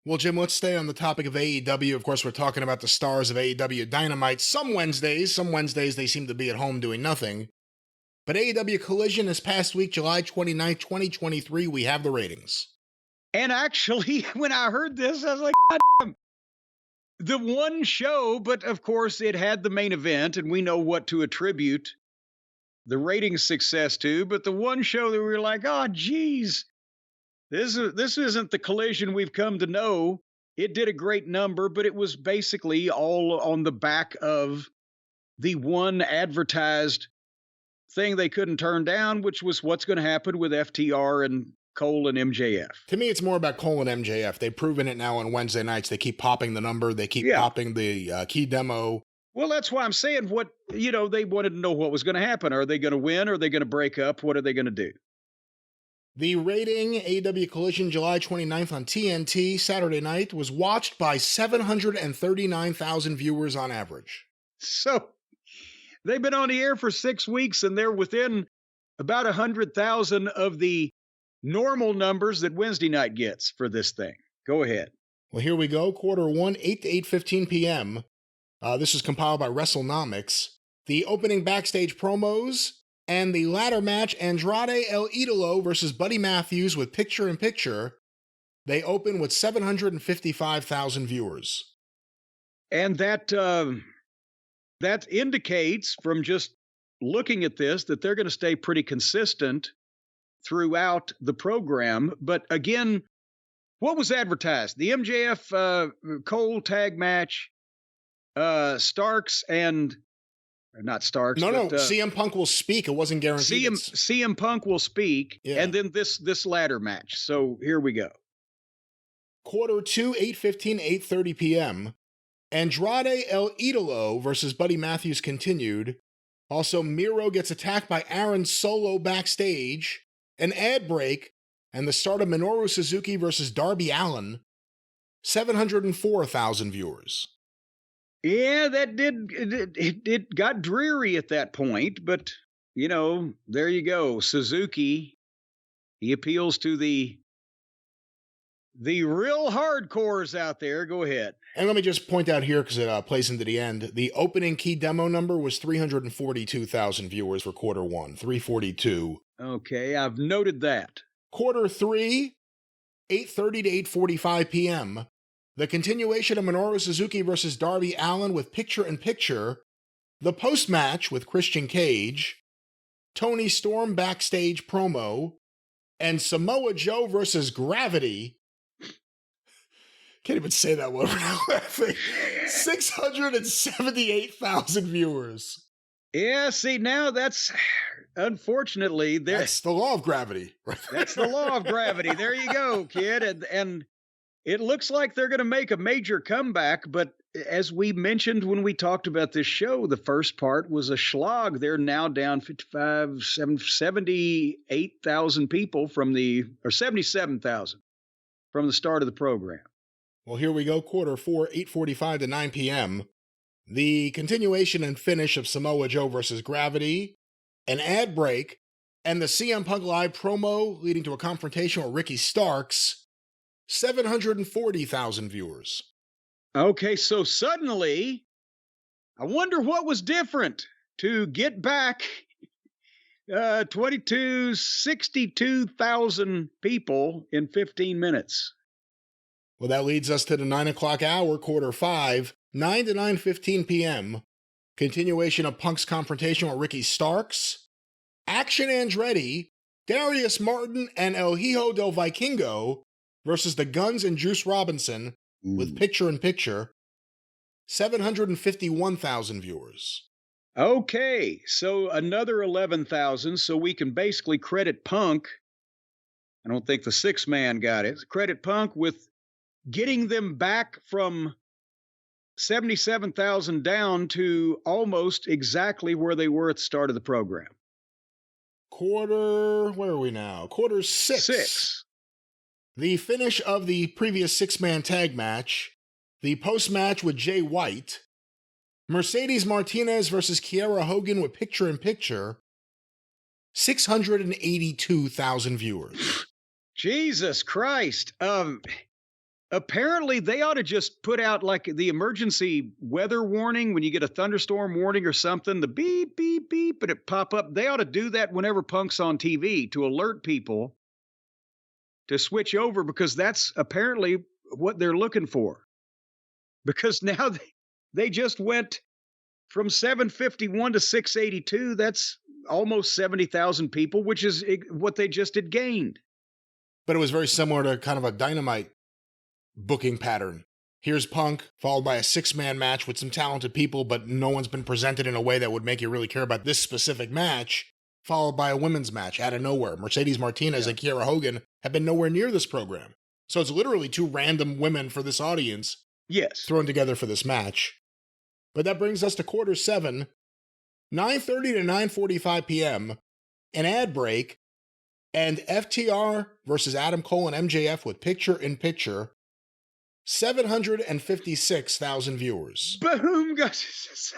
Well, Jim, let's stay on the topic of AEW. Of course, we're talking about the stars of AEW Dynamite. Some Wednesdays they seem to be at home doing nothing. But AEW Collision this past week, July 29th, 2023, we have the ratings. And actually, when I heard this, I was like, God damn. The one show, but of course it had the main event, and we know what to attribute the ratings success to. But the one show that we were like, oh, geez, this isn't the Collision we've come to know. It did a great number, but it was basically all on the back of the one advertised thing they couldn't turn down, which was what's going to happen with FTR and Cole and MJF. To me, it's more about Cole and MJF. They've proven it now on Wednesday nights. They keep popping the number. They keep popping the key demo. Well, that's why I'm saying they wanted to know what was going to happen. Are they going to win? Are they going to break up? What are they going to do? The rating, AEW Collision, July 29th on TNT, Saturday night, was watched by 739,000 viewers on average. So they've been on the air for 6 weeks, and they're within about 100,000 of the normal numbers that Wednesday night gets for this thing. Go ahead. Well, here we go. Quarter 1, 8 to 8:15 p.m. This is compiled by WrestleNomics. The opening backstage promos and the ladder match, Andrade El Idolo versus Buddy Matthews with picture-in-picture. They open with 755,000 viewers. And that indicates from just looking at this that they're going to stay pretty consistent throughout the program. But again, what was advertised? The MJF Cole tag match, Starks and not Starks. No, CM Punk will speak. It wasn't guaranteed. CM Punk will speak, and then this ladder match. So here we go. Quarter 2, 8:15, 8:30 p.m. Andrade El Idolo versus Buddy Matthews continued. Also, Miro gets attacked by Aaron Solo backstage. An ad break, and the start of Minoru Suzuki versus Darby Allin. 704,000 viewers. Yeah, it got dreary at that point, but, there you go. Suzuki, he appeals to the real hardcores out there. Go ahead. And let me just point out here, because it plays into the end, the opening key demo number was 342,000 viewers for quarter 1, 342. Okay, I've noted that. Quarter 3, 8:30 to 8:45 p.m., the continuation of Minoru Suzuki versus Darby Allin with picture-in-picture, the post-match with Christian Cage, Tony Storm backstage promo, and Samoa Joe versus Gravity. Can't even say that word without laughing. 678,000 viewers. Yeah, see, now that's, unfortunately... That's the law of gravity. That's the law of gravity. There you go, kid. And it looks like they're going to make a major comeback, but as we mentioned when we talked about this show, the first part was a schlag. They're now down 78,000 people or 77,000 from the start of the program. Well, here we go. Quarter 4, 8:45 to 9 p.m. The continuation and finish of Samoa Joe versus Gravity, an ad break, and the CM Punk Live promo leading to a confrontation with Ricky Starks. 740,000 viewers. Okay, so suddenly, I wonder what was different to get back 62,000 people in 15 minutes. Well, that leads us to the 9 o'clock hour, quarter 5, 9 to 9:15 p.m. Continuation of Punk's confrontation with Ricky Starks. Action Andretti, Darius Martin, and El Hijo del Vikingo versus the Guns and Juice Robinson with picture-in-picture. 751,000 viewers. Okay, so another 11,000, so we can basically credit Punk. I don't think the sixth man got it. Credit Punk with getting them back from 77,000 down to almost exactly where they were at the start of the program. Where are we now? Quarter 6. The finish of the previous six-man tag match, the post-match with Jay White, Mercedes Martinez versus Kiera Hogan with picture-in-picture, 682,000 viewers. Jesus Christ. apparently they ought to just put out like the emergency weather warning when you get a thunderstorm warning or something, the beep, beep, beep, and it pop up. They ought to do that whenever Punk's on TV to alert people to switch over, because that's apparently what they're looking for. Because now they just went from 751 to 682. That's almost 70,000 people, which is what they just had gained. But it was very similar to kind of a Dynamite booking pattern. Here's Punk, followed by a 6-man match with some talented people, but no one's been presented in a way that would make you really care about this specific match, followed by a women's match out of nowhere. Mercedes Martinez and Kiera Hogan have been nowhere near this program. So it's literally 2 random women for this audience thrown together for this match. But that brings us to quarter 7, 9:30 to 9:45 p.m., an ad break, and FTR versus Adam Cole and MJF with picture-in-picture, 756,000 viewers. Boom, guys.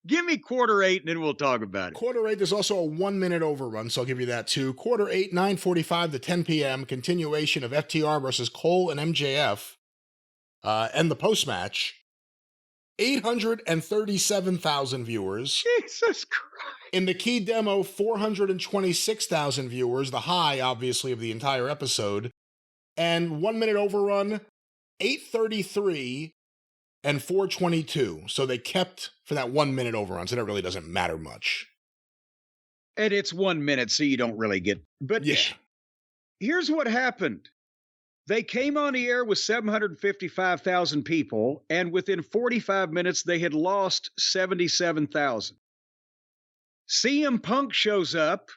Give me quarter 8 and then we'll talk about it. Quarter 8, there's also a 1-minute overrun, so I'll give you that too. Quarter 8, 9:45 to 10 p.m., continuation of FTR versus Cole and MJF, and the post-match, 837,000 viewers. Jesus Christ. In the key demo, 426,000 viewers, the high, obviously, of the entire episode. And 1-minute overrun, 833 and 422. So they kept for that 1-minute overrun, so that really doesn't matter much. And it's 1 minute, so you don't really get... But yeah, here's what happened. They came on the air with 755,000 people, and within 45 minutes, they had lost 77,000. CM Punk shows up,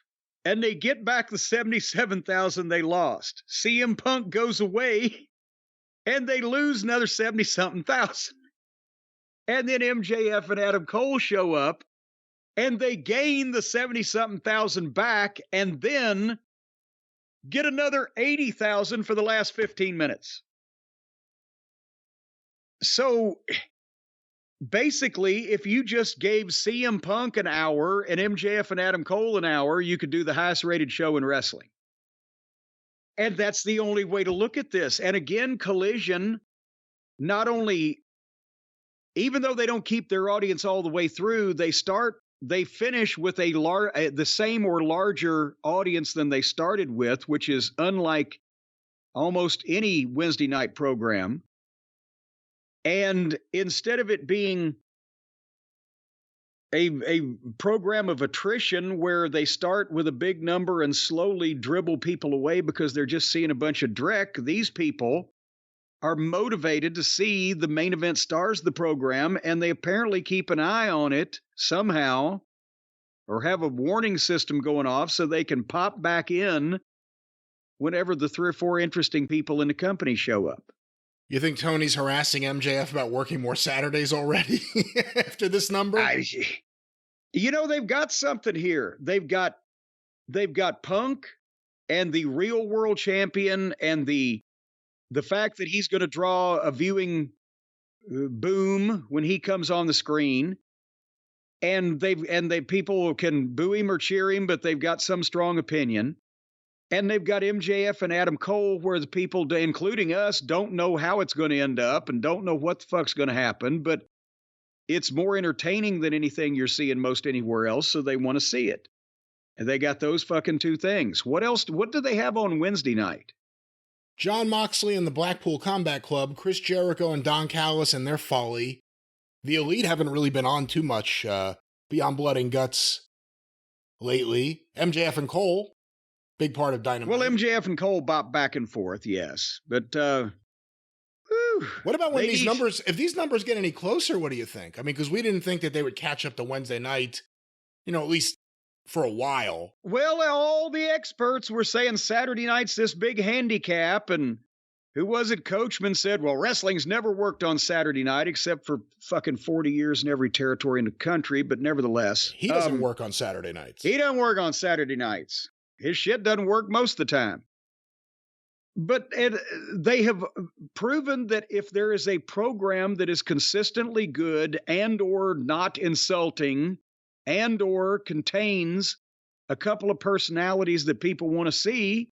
and they get back the 77,000 they lost. CM Punk goes away, and they lose another 70-something thousand. And then MJF and Adam Cole show up, and they gain the 70-something thousand back, and then get another 80,000 for the last 15 minutes. So basically, if you just gave CM Punk an hour and MJF and Adam Cole an hour, you could do the highest rated show in wrestling. And that's the only way to look at this. And again, Collision, not only, even though they don't keep their audience all the way through, they finish with the same or larger audience than they started with, which is unlike almost any Wednesday night program. And instead of it being a program of attrition where they start with a big number and slowly dribble people away because they're just seeing a bunch of dreck, these people are motivated to see the main event stars of the program, and they apparently keep an eye on it somehow or have a warning system going off so they can pop back in whenever the 3 or 4 interesting people in the company show up. You think Tony's harassing MJF about working more Saturdays already after this number? They've got something here. They've got Punk and the real world champion and the fact that he's going to draw a viewing boom when he comes on the screen. And people can boo him or cheer him, but they've got some strong opinion. And they've got MJF and Adam Cole, where the people, including us, don't know how it's going to end up and don't know what the fuck's going to happen. But it's more entertaining than anything you're seeing most anywhere else, so they want to see it. And they got those fucking 2 things. What else? What do they have on Wednesday night? Jon Moxley and the Blackpool Combat Club, Chris Jericho and Don Callis and their folly. The Elite haven't really been on too much beyond Blood and Guts lately. MJF and Cole, big part of Dynamite. Well, MJF and Cole bop back and forth, yes. But what about when these numbers, if these numbers get any closer, what do you think? I mean, because we didn't think that they would catch up to Wednesday night, at least for a while. Well, all the experts were saying Saturday night's this big handicap, and who was it? Coachman said, well, wrestling's never worked on Saturday night except for fucking 40 years in every territory in the country, but nevertheless. He doesn't work on Saturday nights. He doesn't work on Saturday nights. His shit doesn't work most of the time. But they have proven that if there is a program that is consistently good and or not insulting and or contains a couple of personalities that people want to see,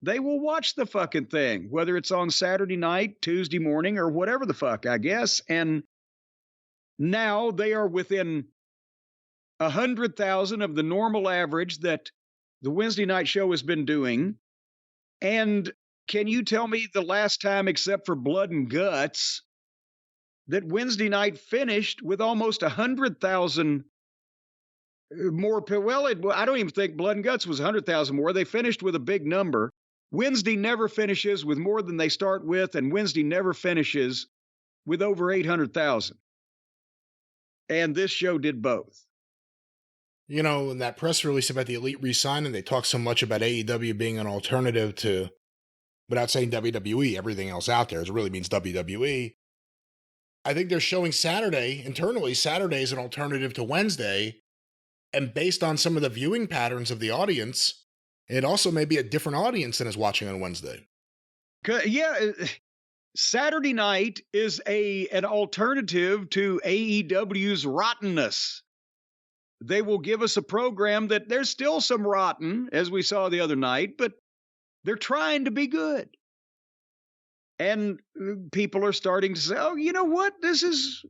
they will watch the fucking thing, whether it's on Saturday night, Tuesday morning, or whatever the fuck, I guess. And now they are within 100,000 of the normal average that the Wednesday night show has been doing. And can you tell me the last time, except for Blood and Guts, that Wednesday night finished with almost 100,000 more? Well, I don't even think Blood and Guts was 100,000 more. They finished with a big number. Wednesday never finishes with more than they start with, and Wednesday never finishes with over 800,000. And this show did both. You know, in that press release about the Elite re-signing, they talk so much about AEW being an alternative to, without saying WWE, everything else out there, it really means WWE. I think they're showing Saturday, internally, Saturday is an alternative to Wednesday. And based on some of the viewing patterns of the audience, it also may be a different audience than is watching on Wednesday. Yeah, Saturday night is an alternative to AEW's rottenness. They will give us a program that there's still some rotten, as we saw the other night, but they're trying to be good. And people are starting to say, oh, you know what? This is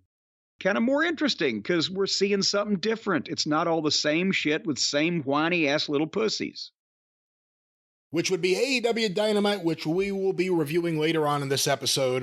kind of more interesting because we're seeing something different. It's not all the same shit with same whiny ass little pussies. Which would be AEW Dynamite, which we will be reviewing later on in this episode.